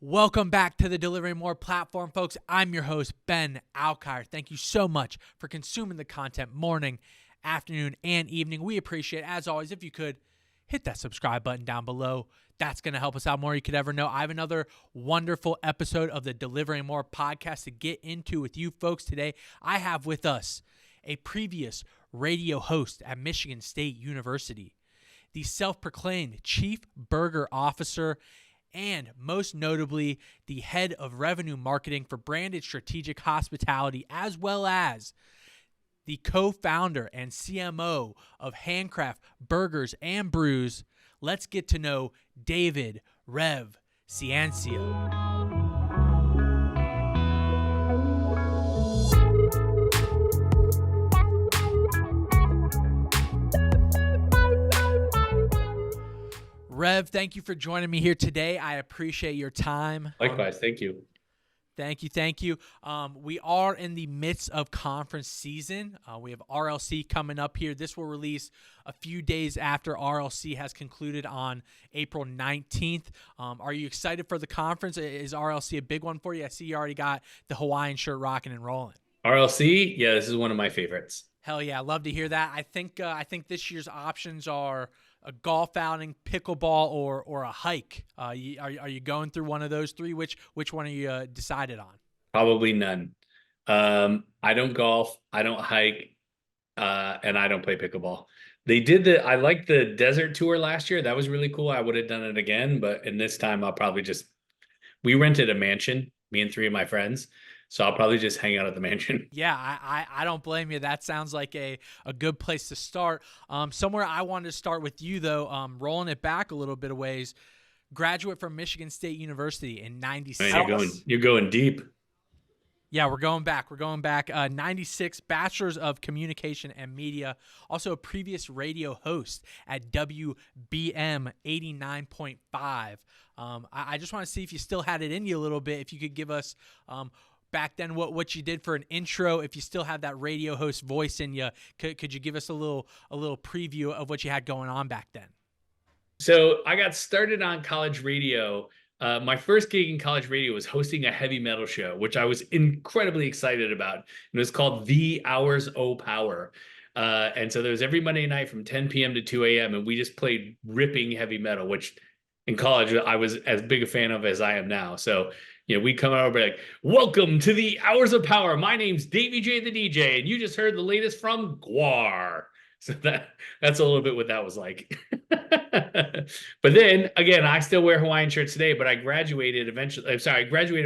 Welcome back to the DeliveringMore platform, folks. I'm your host, Ben Alkire. Thank you so much for consuming the content morning, afternoon, and evening. We appreciate it. As always, if you could, hit that subscribe button down below. That's going to help us out more than you could ever know. I have another wonderful episode of the DeliveringMore podcast to get into with you folks today. I have with us a previous radio host at Michigan State University, the self-proclaimed Chief Burger Officer, and most notably, the head of revenue marketing for branded strategic hospitality, as well as the co-founder and CMO of Handcraft Burgers and Brews. Let's get to know David Rev Ciancio. Rev, thank you for joining me here today. I appreciate your time. Likewise, thank you. Thank you. We are in the midst of conference season. We have RLC coming up here. This will release a few days after RLC has concluded on April 19th. Are you excited for the conference? Is RLC a big one for you? I see you already got the Hawaiian shirt rocking and rolling. RLC, yeah, this is one of my favorites. Hell yeah, I love to hear that. I think this year's options are a golf outing, pickleball, or a hike. Are you going through one of those three? Which one are you decided on? Probably none. I don't golf, I don't hike, and I don't play pickleball. I liked the desert tour last year. That was really cool. I would have done it again, but in this time I'll probably we rented a mansion, me and three of my friends. So I'll probably just hang out at the mansion. Yeah, I don't blame you. That sounds like a good place to start. Somewhere I wanted to start with you, though, rolling it back a little bit of ways. Graduate from Michigan State University in 96. Man, you're going deep. Yeah, we're going back. 96, Bachelor's of Communication and Media. Also a previous radio host at WBM 89.5. I just want to see if you still had it in you a little bit. If you could give us back then what you did for an intro, if you still have that radio host voice in you, could you give us a little preview of what you had going on back then? So I got started on college radio. My first gig in college radio was hosting a heavy metal show, which I was incredibly excited about. It was called The Hours O Power. And so there was every Monday night from 10 p.m. to 2 a.m. and we just played ripping heavy metal, which in college I was as big a fan of as I am now. So we come over and be like, welcome to the Hours of Power. My name's Davey J the DJ, and you just heard the latest from Guar. So that's a little bit what that was like. But then again, I still wear Hawaiian shirts today, but I graduated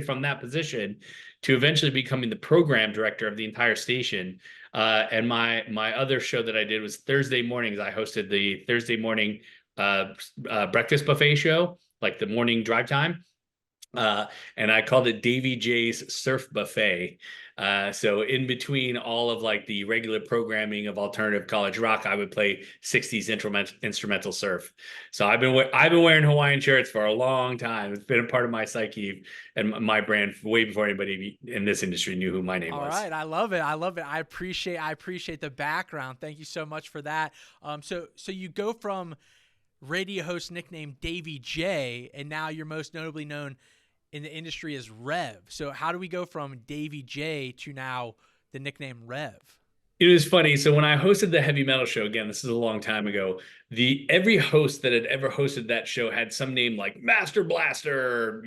from that position to eventually becoming the program director of the entire station. And my other show that I did was Thursday mornings. I hosted the Thursday morning breakfast buffet show, like the morning drive time. And I called it Davy J's Surf Buffet. So in between all of like the regular programming of alternative college rock, I would play 60s instrumental surf. So I've been wearing Hawaiian shirts for a long time. It's been a part of my psyche and my brand way before anybody in this industry knew who my name was. All right, I love it. I appreciate the background. Thank you so much for that. So you go from radio host nickname Davy J, and now you're most notably known in the industry as Rev. So how do we go from Davy J to now the nickname Rev? It was funny. So when I hosted the heavy metal show, again, this is a long time ago, every host that had ever hosted that show had some name like Master Blaster,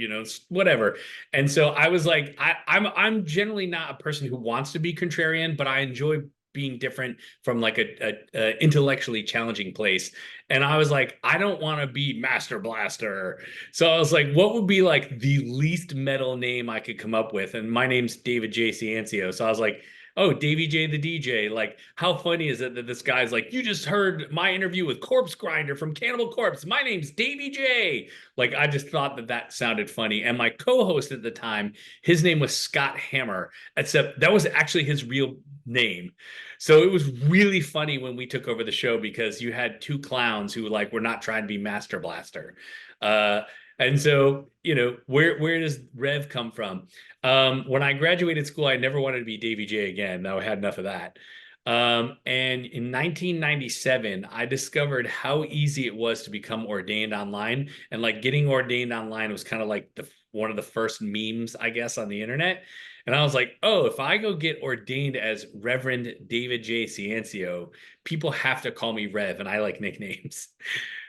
whatever. And so I was like, I'm generally not a person who wants to be contrarian, but I enjoy being different from like a intellectually challenging place. And I was like, I don't want to be Master Blaster. So I was like, what would be like the least metal name I could come up with? And my name's David J Ciancio. So I was like, oh, Davy J the DJ. Like, how funny is it that this guy's like, you just heard my interview with Corpse Grinder from Cannibal Corpse. My name's Davy J. Like, I just thought that sounded funny. And my co-host at the time, his name was Scott Hammer, except that was actually his real name. So it was really funny when we took over the show because you had two clowns who like were not trying to be Master Blaster. And so, where does Rev come from? When I graduated school, I never wanted to be Davy J again. I had enough of that. And in 1997, I discovered how easy it was to become ordained online. And like getting ordained online was kind of like one of the first memes, I guess, on the internet. And I was like, oh, if I go get ordained as Reverend David J. Ciancio, people have to call me Rev, and I like nicknames.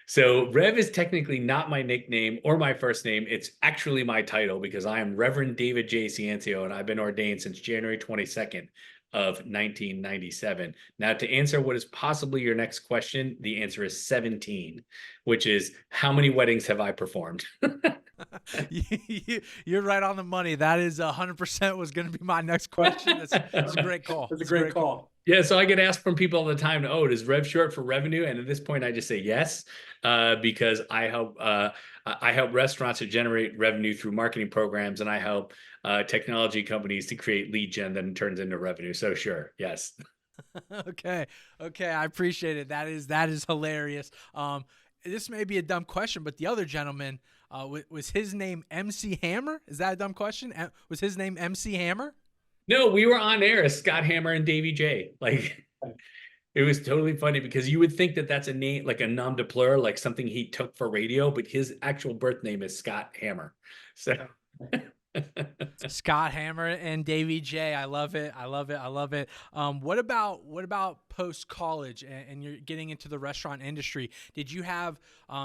So Rev is technically not my nickname or my first name. It's actually my title because I am Reverend David J. Ciancio, and I've been ordained since January 22nd of 1997. Now, to answer what is possibly your next question, the answer is 17, which is how many weddings have I performed? You're right on the money. That is 100% was going to be my next question. That's a great call. That's a great call. Yeah, so I get asked from people all the time, oh, does Rev short for revenue? And at this point, I just say yes, because I help restaurants to generate revenue through marketing programs, and I help technology companies to create lead gen that turns into revenue. So sure, yes. Okay, I appreciate it. That is hilarious. This may be a dumb question, but the other gentleman, was his name MC Hammer? Is that a dumb question? Was his name MC Hammer? No, we were on air as Scott Hammer and Davey J. Like, it was totally funny because you would think that that's a name, like a nom de plural, like something he took for radio, but his actual birth name is Scott Hammer. So Scott Hammer and Davey J. I love it. What about post college and you're getting into the restaurant industry? Did you have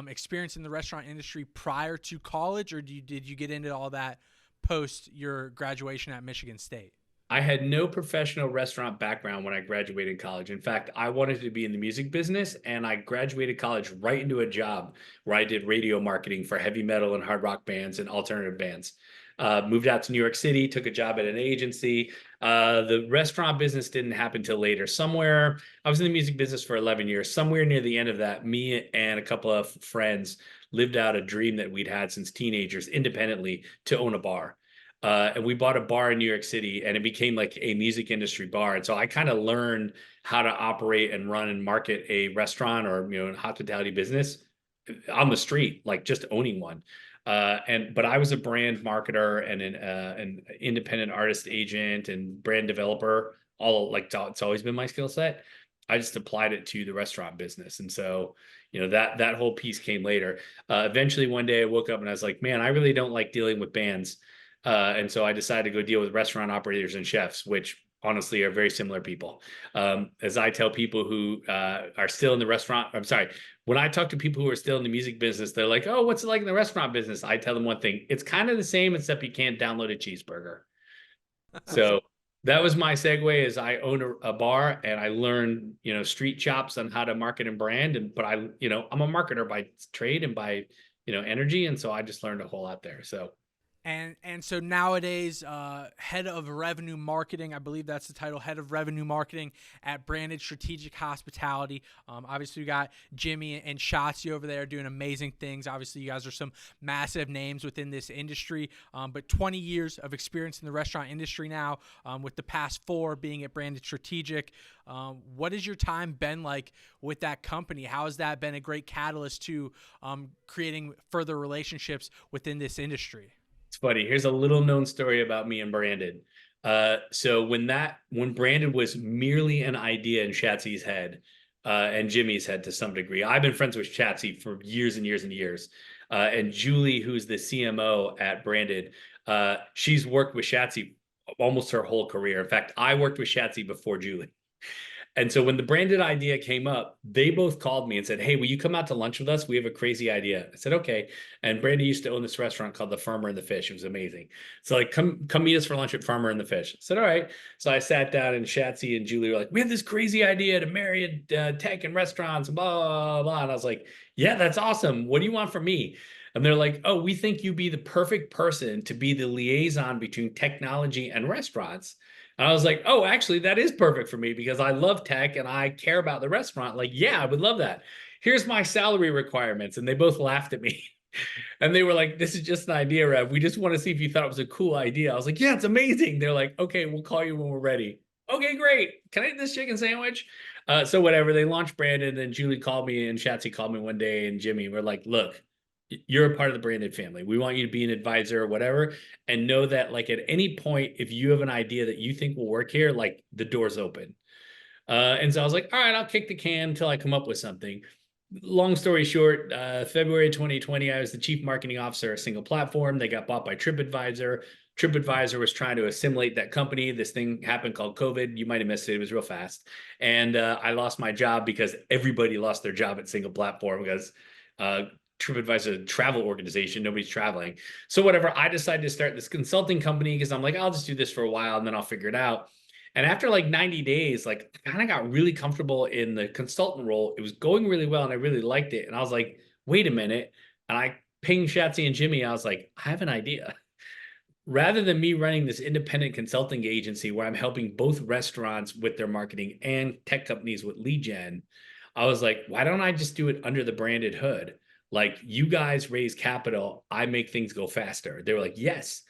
experience in the restaurant industry prior to college, or did you get into all that post your graduation at Michigan State? I had no professional restaurant background when I graduated college. In fact, I wanted to be in the music business, and I graduated college right into a job where I did radio marketing for heavy metal and hard rock bands and alternative bands. Moved out to New York City, took a job at an agency. The restaurant business didn't happen till later. I was in the music business for 11 years. Somewhere near the end of that, me and a couple of friends lived out a dream that we'd had since teenagers independently to own a bar. And we bought a bar in New York City, and it became like a music industry bar. And so I kind of learned how to operate and run and market a restaurant or, hospitality business on the street, like just owning one. But I was a brand marketer and an independent artist agent and brand developer. It's always been my skill set. I just applied it to the restaurant business. And so, that whole piece came later. Eventually one day I woke up and I was like, man, I really don't like dealing with bands. And so I decided to go deal with restaurant operators and chefs, which honestly are very similar people. As I tell people who are still in the restaurant, when I talk to people who are still in the music business, they're like, oh, what's it like in the restaurant business? I tell them one thing, it's kind of the same, except you can't download a cheeseburger. So that was my segue. Is I own a bar, and I learned, street chops on how to market and brand. But I'm a marketer by trade and by, energy. And so I just learned a whole lot there. So. And so nowadays, head of revenue marketing, I believe that's the title, head of revenue marketing at Branded Strategic Hospitality. Obviously, we got Jimmy and Shotzi over there doing amazing things. Obviously, you guys are some massive names within this industry, but 20 years of experience in the restaurant industry now, with the past 4 being at Branded Strategic. What has your time been like with that company? How has that been a great catalyst to creating further relationships within this industry? It's funny. Here's a little known story about me and Branded. So when Branded was merely an idea in Shatsy's head, and Jimmy's head to some degree, I've been friends with Shatsy for years and years and years. And Julie, who's the CMO at Branded, she's worked with Shatsy almost her whole career. In fact, I worked with Shatsy before Julie. And so when the Branded idea came up, they both called me and said, hey, will you come out to lunch with us? We have a crazy idea. I said, okay. And Branded used to own this restaurant called the Farmer and the Fish. It was amazing. So like, come meet us for lunch at Farmer and the Fish. I said, all right. So I sat down, and Shatsy and Julie were like, we have this crazy idea to marry tech and restaurants, blah, blah, blah. And I was like, yeah, that's awesome. What do you want from me? And they're like, oh, we think you'd be the perfect person to be the liaison between technology and restaurants. And I was like, oh, actually, that is perfect for me because I love tech and I care about the restaurant. Like, yeah, I would love that. Here's my salary requirements. And they both laughed at me. And they were like, this is just an idea, Rev. We just want to see if you thought it was a cool idea. I was like, yeah, it's amazing. They're like, okay, we'll call you when we're ready. Okay, great. Can I eat this chicken sandwich? So whatever, they launched Branded, and then Julie called me and Shatsy called me one day, and Jimmy were like, look, you're a part of the Branded family. We want you to be an advisor or whatever, and know that like at any point, if you have an idea that you think will work here, like the door's open. And so I was like, all right, I'll kick the can until I come up with something. Long story short, February 2020, I was the chief marketing officer at Single Platform. They got bought by TripAdvisor. TripAdvisor was trying to assimilate that company. This thing happened called COVID. You might have missed it. It was real fast. And I lost my job because everybody lost their job at Single Platform because TripAdvisor is a travel organization. Nobody's traveling. So whatever, I decided to start this consulting company because I'm like, I'll just do this for a while and then I'll figure it out. And after like 90 days, like I kind of got really comfortable in the consultant role. It was going really well and I really liked it. And I was like, wait a minute. And I pinged Shatsy and Jimmy. I was like, I have an idea. Rather than me running this independent consulting agency where I'm helping both restaurants with their marketing and tech companies with lead gen, I was like, why don't I just do it under the branded hood? Like, you guys raise capital, I make things go faster. They were like, yes.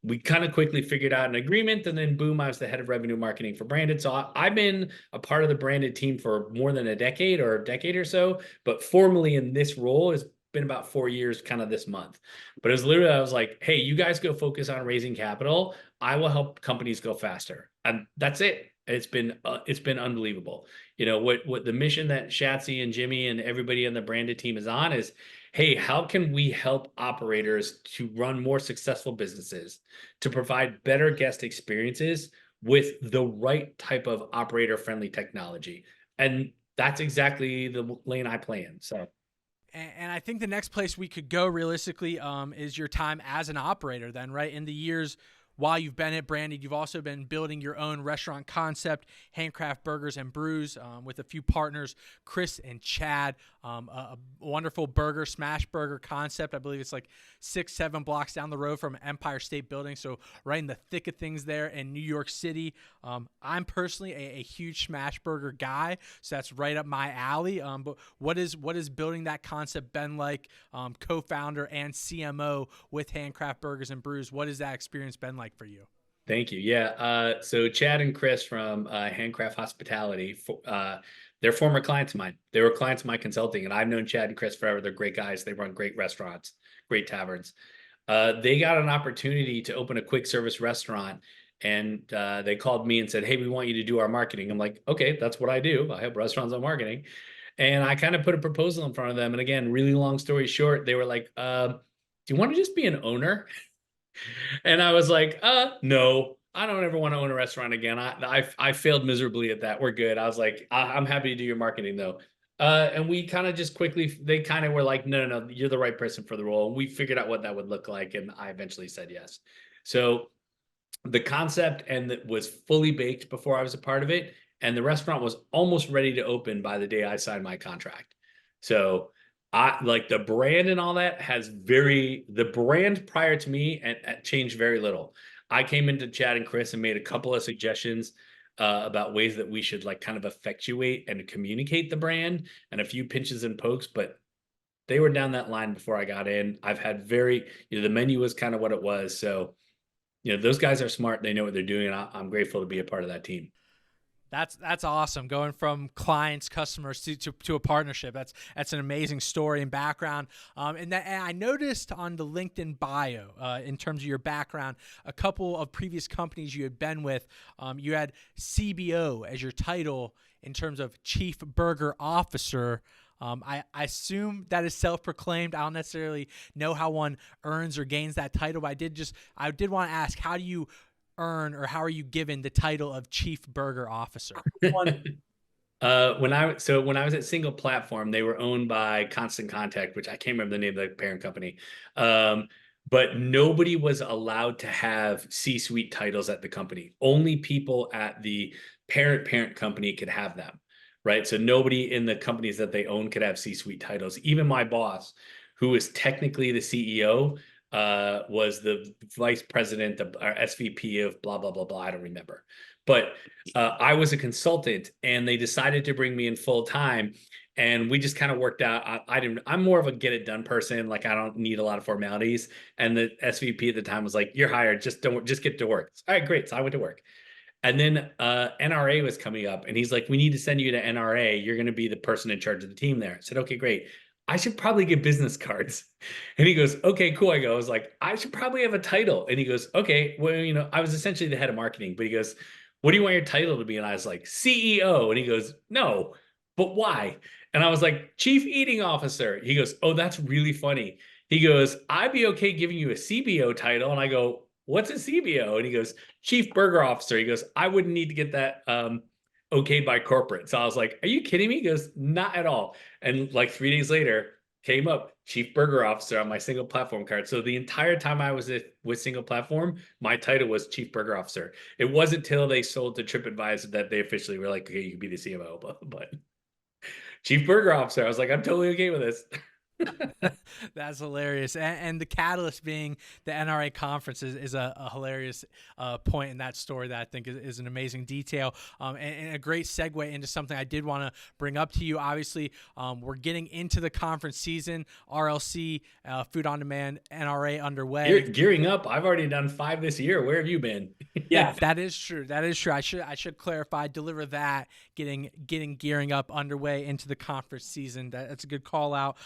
We kind of quickly figured out an agreement, and then boom, I was the head of revenue marketing for branded. So I've been a part of the branded team for more than a decade or so, but formally in this role has been about 4 years, kind of this month. But it was literally, I was like, hey, you guys go focus on raising capital. I will help companies go faster. And that's it. It's been unbelievable. You know, what the mission that Shatsy and Jimmy and everybody on the branded team is on is, hey, how can we help operators to run more successful businesses, to provide better guest experiences with the right type of operator-friendly technology? And that's exactly the lane I play in. So, and I think the next place we could go realistically is your time as an operator then, right? In the years while you've been at Branded, you've also been building your own restaurant concept, Handcraft Burgers and Brews, with a few partners, Chris and Chad, a wonderful burger, smash burger concept. I believe it's like 6-7 blocks down the road from Empire State Building, so right in the thick of things there in New York City. I'm personally a huge smash burger guy, so that's right up my alley. But what is building that concept been like, co-founder and CMO with Handcraft Burgers and Brews? What has that experience been like for you? thank you. Yeah. So Chad and Chris from Handcraft Hospitality, they're former clients of mine. They were clients of my consulting, and I've known Chad and Chris forever. They're great guys. They run great restaurants, great taverns. They got an opportunity to open a quick service restaurant, and they called me and said, hey, we want you to do our marketing. I'm like, okay, that's what I do. I help restaurants on marketing. And I kind of put a proposal in front of them. And again, really long story short, they were like, do you want to just be an owner? And I was like, no, I don't ever want to own a restaurant again. I failed miserably at that. We're good. I was like, I'm happy to do your marketing though. And we kind of just quickly, they kind of were like, no, you're the right person for the role. And we figured out what that would look like. And I eventually said yes. So the concept was fully baked before I was a part of it. And the restaurant was almost ready to open by the day I signed my contract. So I like the brand and all that the brand prior to me and changed very little. I came into Chad and Chris and made a couple of suggestions about ways that we should like kind of effectuate and communicate the brand and a few pinches and pokes, but they were down that line before I got in. I've had the menu was kind of what it was. So, those guys are smart. They know what they're doing. And I'm grateful to be a part of that team. That's awesome. Going from clients, customers to a partnership. That's an amazing story and background. And I noticed on the LinkedIn bio, in terms of your background, a couple of previous companies you had been with, you had CBO as your title in terms of Chief Burger Officer. I assume that is self-proclaimed. I don't necessarily know how one earns or gains that title, but I did want to ask, how do you earn or how are you given the title of Chief Burger Officer? When I was at Single Platform, they were owned by Constant Contact, which I can't remember the name of the parent company. But nobody was allowed to have C-suite titles at the company. Only people at the parent company could have them, right? So nobody in the companies that they own could have C-suite titles. Even my boss, who is technically the CEO, was the vice president or SVP of blah, blah, blah, blah. I don't remember. But I was a consultant and they decided to bring me in full time. And we just kind of worked out. I'm more of a get it done person. Like I don't need a lot of formalities. And the SVP at the time was like, you're hired. Just get to work. All right, great. So I went to work. And then NRA was coming up and he's like, we need to send you to NRA. You're going to be the person in charge of the team there. I said, okay, great. I should probably get business cards. And he goes, okay, cool. I was like, I should probably have a title. And he goes, okay, well, I was essentially the head of marketing, but he goes, what do you want your title to be? And I was like, CEO. And he goes, no, but why? And I was like, Chief Eating Officer. He goes, oh, that's really funny. He goes, I'd be okay giving you a CBO title. And I go, what's a CBO? And he goes, Chief Burger Officer. He goes, I wouldn't need to get that okayed by corporate. So I was like, are you kidding me? He goes, not at all. And like 3 days later, came up Chief Burger Officer on my single platform card. So the entire time I was with single platform, my title was Chief Burger Officer. It wasn't until they sold to TripAdvisor that they officially were like, okay, you can be the CMO, but Chief Burger Officer. I was like, I'm totally okay with this. That's hilarious. And the catalyst being the NRA conference is a hilarious point in that story that I think is an amazing detail, and a great segue into something I did want to bring up to you. Obviously, we're getting into the conference season, RLC, Food on Demand, NRA underway. You're gearing up. I've already done 5 this year. Where have you been? Yeah, that is true. That is true. I should clarify, deliver that, gearing up underway into the conference season. That's a good call out.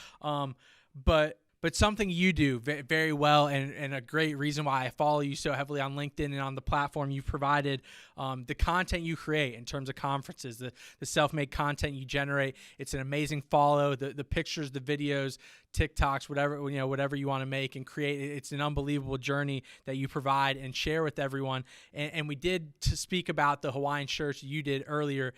But something you do very well, and a great reason why I follow you so heavily on LinkedIn and on the platform you've provided, the content you create in terms of conferences, the self-made content you generate. It's an amazing follow. The pictures, the videos, TikToks, whatever you want to make and create. It's an unbelievable journey that you provide and share with everyone. And we did to speak about the Hawaiian shirts you did earlier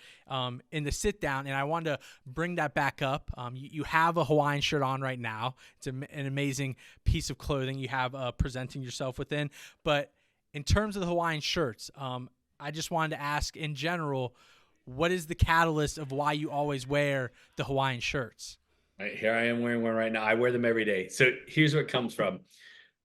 in the sit down, and I wanted to bring that back up. You have a Hawaiian shirt on right now. It's an amazing piece of clothing you have presenting yourself within. But in terms of the Hawaiian shirts, I just wanted to ask in general, what is the catalyst of why you always wear the Hawaiian shirts? Right, here I am wearing one right now. I wear them every day. So here's where it comes from.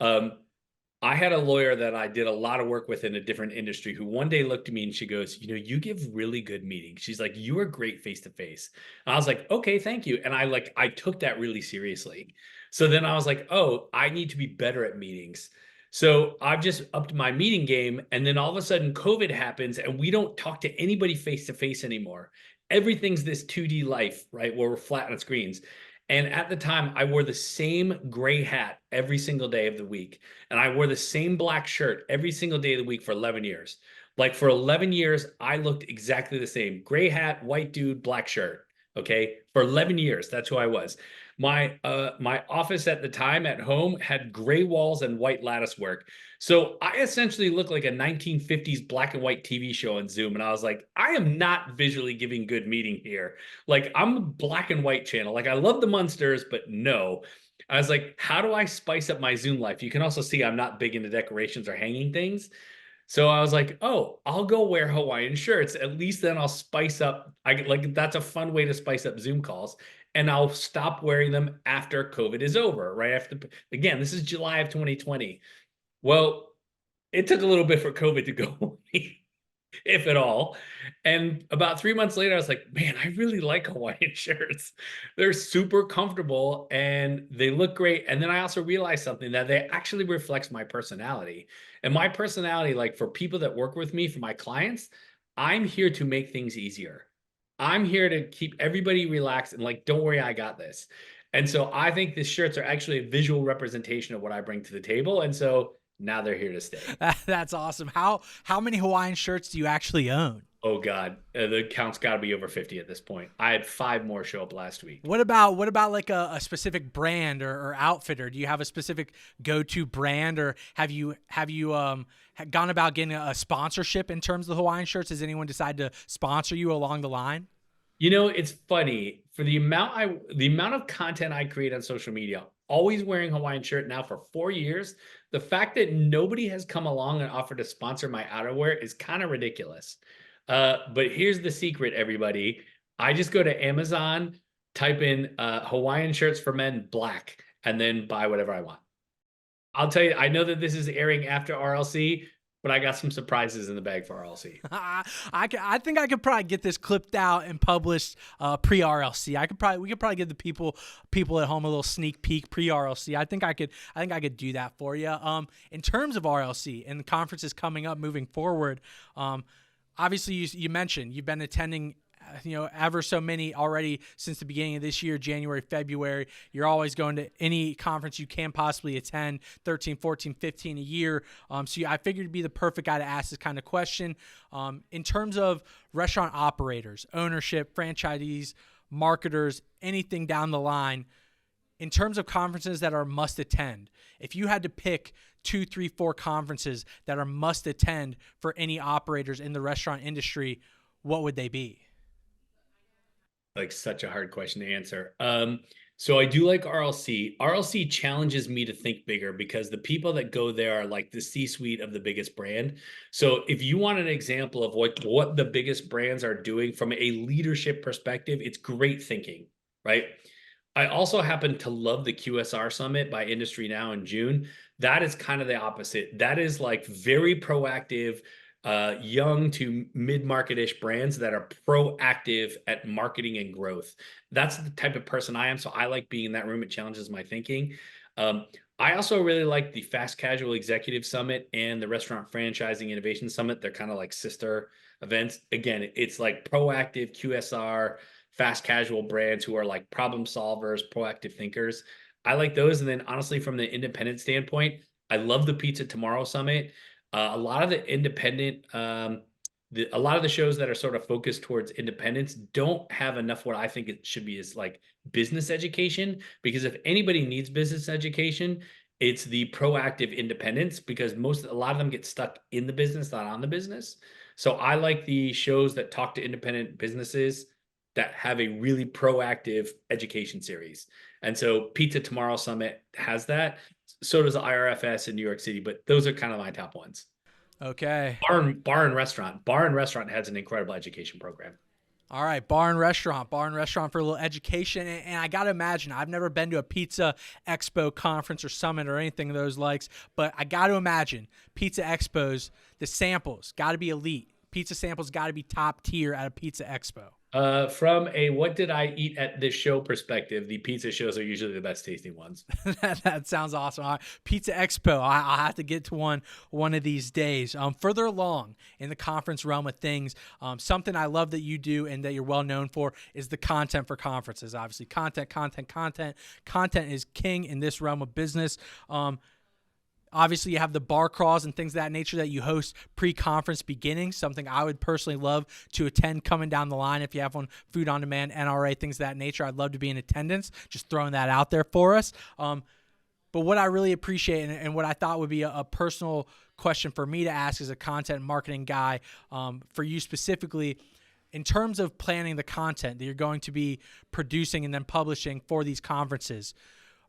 I had a lawyer that I did a lot of work with in a different industry who one day looked at me and she goes, you give really good meetings. She's like, you are great face-to-face. And I was like, okay, thank you. And I took that really seriously. So then I was like, oh, I need to be better at meetings. So I've just upped my meeting game. And then all of a sudden COVID happens and we don't talk to anybody face-to-face anymore. Everything's this 2D life, right? Where we're flat on screens. And at the time, I wore the same gray hat every single day of the week. And I wore the same black shirt every single day of the week for 11 years. Like for 11 years, I looked exactly the same. Gray hat, white dude, black shirt. Okay. For 11 years, that's who I was. My office at the time at home had gray walls and white lattice work. So I essentially looked like a 1950s black and white TV show on Zoom. And I was like, I am not visually giving good meeting here. Like I'm a black and white channel. Like I love the Munsters, but no. I was like, how do I spice up my Zoom life? You can also see I'm not big into decorations or hanging things. So I was like, oh, I'll go wear Hawaiian shirts. At least then I'll spice up. That's a fun way to spice up Zoom calls. And I'll stop wearing them after COVID is over, right after. Again, this is July of 2020. Well, it took a little bit for COVID to go away, if at all. And about 3 months later, I was like, man, I really like Hawaiian shirts. They're super comfortable and they look great. And then I also realized something, that they actually reflects my personality. And my personality, like for people that work with me, for my clients, I'm here to make things easier. I'm here to keep everybody relaxed and like, don't worry, I got this. And so I think the shirts are actually a visual representation of what I bring to the table. And so now they're here to stay. That's awesome. How many Hawaiian shirts do you actually own? Oh God, the count's got to be over 50 at this point. I had 5 more show up last week. What about like a specific brand or outfitter? Do you have a specific go-to brand, or have you gone about getting a sponsorship in terms of the Hawaiian shirts? Has anyone decided to sponsor you along the line? It's funny, for the amount of content I create on social media, always wearing Hawaiian shirt now for 4 years, the fact that nobody has come along and offered to sponsor my outerwear is kind of ridiculous. But here's the secret, everybody. I just go to Amazon, type in Hawaiian shirts for men black, and then buy whatever I want. I'll tell you, I know that this is airing after RLC, but I got some surprises in the bag for RLC. I think I could probably get this clipped out and published pre-RLC. We could probably give the people at home a little sneak peek pre-RLC. I think I could do that for you. In terms of RLC and the conferences coming up moving forward, obviously you mentioned you've been attending ever so many already since the beginning of this year, January, February. You're always going to any conference you can possibly attend, 13, 14, 15 a year. I figured it'd be the perfect guy to ask this kind of question. In terms of restaurant operators, ownership, franchisees, marketers, anything down the line, in terms of conferences that are must attend, if you had to pick 2, 3, 4 conferences that are must attend for any operators in the restaurant industry, what would they be? Like such a hard question to answer. So I do like RLC. RLC challenges me to think bigger because the people that go there are like the C-suite of the biggest brand. So if you want an example of what the biggest brands are doing from a leadership perspective, it's great thinking, right? I also happen to love the QSR Summit by Industry Now in June. That is kind of the opposite. That is like very proactive, young to mid-market-ish brands that are proactive at marketing and growth. That's the type of person I am. So I like being in that room. It challenges my thinking. I also really like the Fast Casual Executive Summit and the Restaurant Franchising Innovation Summit. They're kind of like sister events. Again, it's like proactive QSR, fast casual brands who are like problem solvers, proactive thinkers. I like those. And then honestly, from the independent standpoint, I love the Pizza Tomorrow Summit. A lot of the independent, a lot of the shows that are sort of focused towards independence don't have enough what I think it should be is like business education. Because if anybody needs business education, it's the proactive independents, because a lot of them get stuck in the business, not on the business. So I like the shows that talk to independent businesses that have a really proactive education series. And so Pizza Tomorrow Summit has that. So does the IRFS in New York City, but those are kind of my top ones. Okay. Bar and Restaurant. Bar and Restaurant has an incredible education program. All right, bar and restaurant for a little education. And I got to imagine, I've never been to a Pizza Expo conference or summit or anything of those likes, but I got to imagine Pizza Expos, the samples got to be elite. Pizza samples got to be top tier at a Pizza Expo. From a what did I eat at this show perspective, the pizza shows are usually the best tasting ones. That sounds awesome. All right. Pizza Expo. I'll have to get to one of these days. Further along in the conference realm of things, something I love that you do and that you're well known for is the content for conferences. Obviously, content. Content is king in this realm of business. Obviously, you have the bar crawls and things of that nature that you host pre-conference beginning, something I would personally love to attend coming down the line. If you have one, food on demand, NRA, things of that nature, I'd love to be in attendance. Just throwing that out there for us. But what I really appreciate and what I thought would be a personal question for me to ask as a content marketing guy, for you specifically, in terms of planning the content that you're going to be producing and then publishing for these conferences,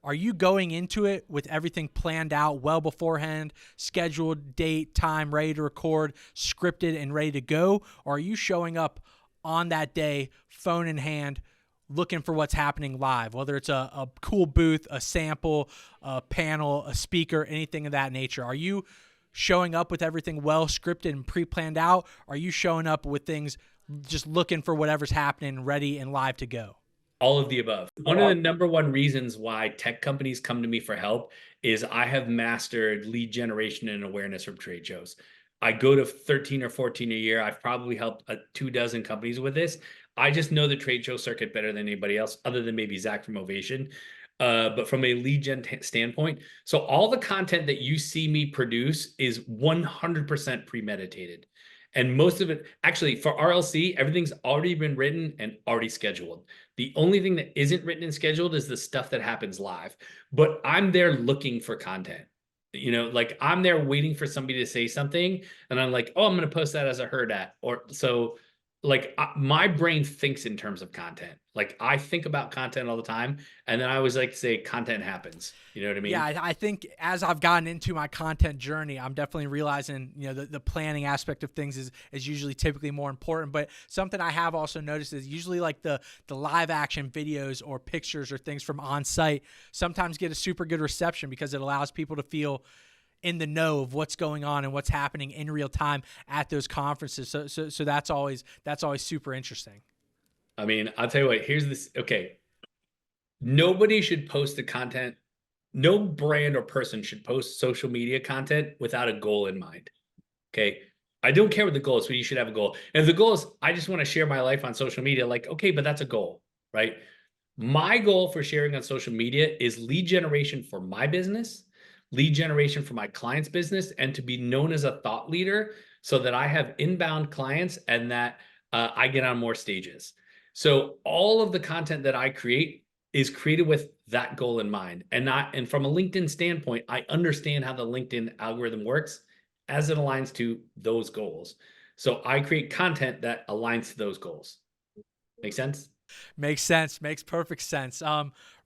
are you going into it with everything planned out well beforehand, scheduled, date, time, ready to record, scripted, and ready to go? Or are you showing up on that day, phone in hand, looking for what's happening live, whether it's a cool booth, a sample, a panel, a speaker, anything of that nature? Are you showing up with everything well scripted and pre-planned out? Or are you showing up with things just looking for whatever's happening, ready and live to go? All of the above. One of the number one reasons why tech companies come to me for help is I have mastered lead generation and awareness from trade shows. I go to 13 or 14 a year. I've probably helped 24 companies with this. I just know the trade show circuit better than anybody else, other than maybe Zach from Ovation. But from a lead gen standpoint, so all the content that you see me produce is 100% premeditated. And most of it, actually, for RLC, everything's already been written and already scheduled. The only thing that isn't written and scheduled is the stuff that happens live. But I'm there looking for content. Like I'm there waiting for somebody to say something. And I'm like, oh, I'm going to post that as a heard at. Or so like my brain thinks in terms of content. Like I think about content all the time. And then I always like to say content happens. You know what I mean? Yeah, I think as I've gotten into my content journey, I'm definitely realizing, the planning aspect of things is usually typically more important. But something I have also noticed is usually like the live action videos or pictures or things from on site sometimes get a super good reception because it allows people to feel in the know of what's going on and what's happening in real time at those conferences. So that's always super interesting. I mean, I'll tell you what, here's this. Okay. Nobody should post the content. No brand or person should post social media content without a goal in mind. Okay. I don't care what the goal is, but you should have a goal. And if the goal is, I just want to share my life on social media, like, okay, but that's a goal, right? My goal for sharing on social media is lead generation for my business, lead generation for my client's business, and to be known as a thought leader so that I have inbound clients and that I get on more stages. So all of the content that I create is created with that goal in mind. And from a LinkedIn standpoint, I understand how the LinkedIn algorithm works as it aligns to those goals. So I create content that aligns to those goals. Make sense? Makes sense. Makes perfect sense.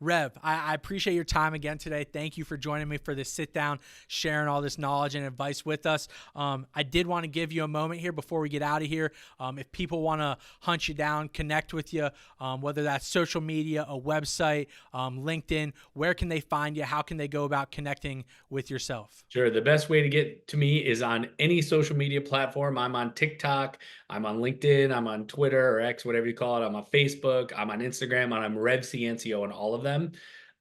Rev, I appreciate your time again today. Thank you for joining me for this sit down, sharing all this knowledge and advice with us. I did want to give you a moment here before we get out of here. If people want to hunt you down, connect with you, whether that's social media, a website, LinkedIn, where can they find you? How can they go about connecting with yourself? Sure. The best way to get to me is on any social media platform. I'm on TikTok. I'm on LinkedIn. I'm on Twitter or X, whatever you call it. I'm on Facebook. I'm on Instagram. And I'm Rev Ciancio on all of them.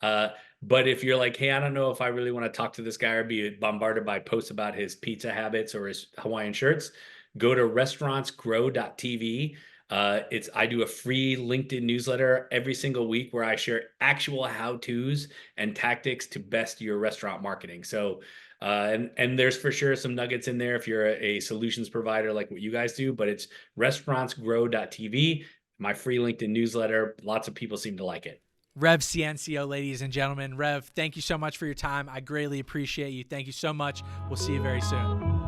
But if you're like, hey, I don't know if I really want to talk to this guy or be bombarded by posts about his pizza habits or his Hawaiian shirts, go to restaurantsgrow.tv. I do a free LinkedIn newsletter every single week where I share actual how-tos and tactics to best your restaurant marketing. So, and there's for sure some nuggets in there if you're a solutions provider like what you guys do, but it's restaurantsgrow.tv, my free LinkedIn newsletter. Lots of people seem to like it. Rev Ciancio, ladies and gentlemen. Rev, thank you so much for your time. I greatly appreciate you. Thank you so much. We'll see you very soon.